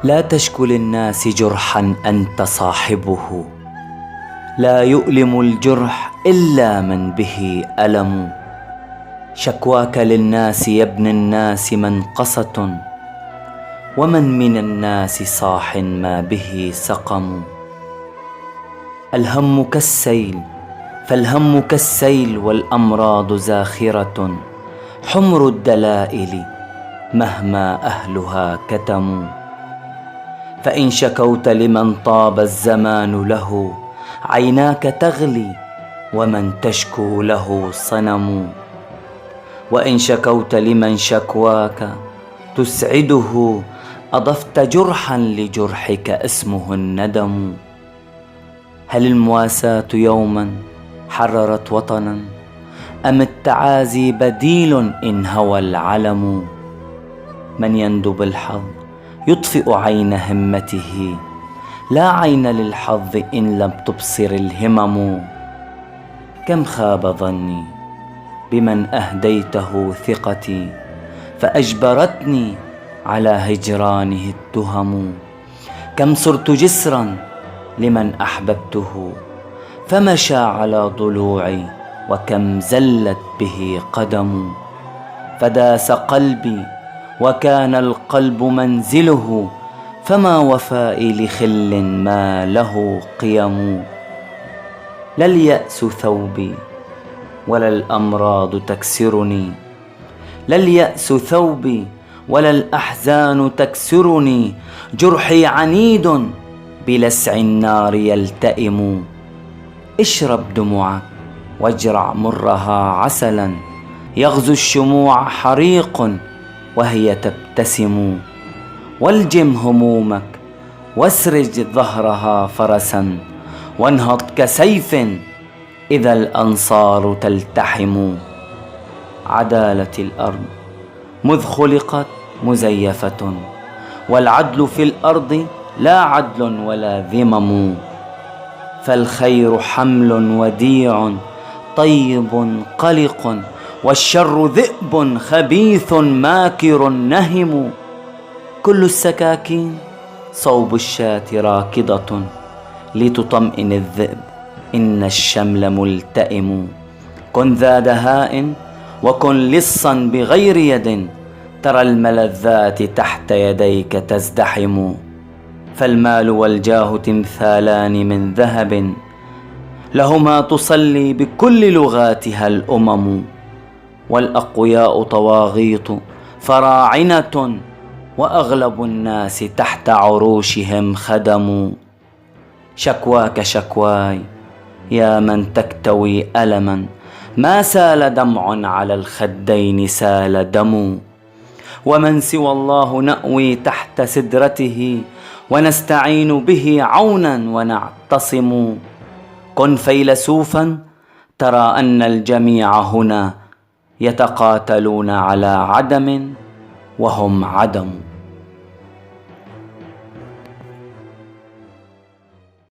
لا تشكو للناس جرحا أنت صاحبه، لا يؤلم الجرح إلا من به ألم. شكواك للناس يا ابن الناس منقصة، ومن من الناس صاح ما به سقم. الهم كالسيل فالهم كالسيل، والأمراض زاخرة، حمر الدلائل مهما أهلها كتموا. فإن شكوت لمن طاب الزمان له، عيناك تغلي ومن تشكو له صنم. وإن شكوت لمن شكواك تسعده، أضفت جرحا لجرحك اسمه الندم. هل المواساة يوما حررت وطنا، أم التعازي بديل إن هوى العلم؟ من يندب الحظ يطفئ عين همته، لا عين للحظ إن لم تبصر الهمم. كم خاب ظني بمن أهديته ثقتي، فأجبرتني على هجرانه التهم. كم صرت جسرا لمن أحببته، فمشى على ضلوعي، وكم زلت به قدم. فداس قلبي وكان القلب منزله، فما وفائي لخل ما له قيم. لا اليأس ثوبي ولا الأمراض تكسرني، لا اليأس ثوبي ولا الأحزان تكسرني. جرحي عنيد بلسع النار يلتئم. اشرب دموعك واجرع مرها عسلا، يغزو الشموع حريق وهي تبتسم. والجم همومك واسرج ظهرها فرسا، وانهض كسيف إذا الأنصار تلتحم. عدالة الأرض مذ خلقت مزيفة، والعدل في الأرض لا عدل ولا ذمم. فالخير حمل وديع طيب قلق، والشر ذئب خبيث ماكر نهم. كل السكاكين صوب الشاة راكضة، لتطمئن الذئب إن الشمل ملتئم. كن ذا دهاء وكن لصا بغير يد، ترى الملذات تحت يديك تزدحم. فالمال والجاه تمثالان من ذهب، لهما تصلي بكل لغاتها الأمم. والأقوياء طواغيط فراعنة، وأغلب الناس تحت عروشهم خدم. شكواك شكواي يا من تكتوي ألما، ما سال دمع على الخدين سال دم. ومن سوى الله نأوي تحت سدرته، ونستعين به عونا ونعتصم. كن فيلسوفا ترى أن الجميع هنا يتقاتلون على عدم وهم عدم.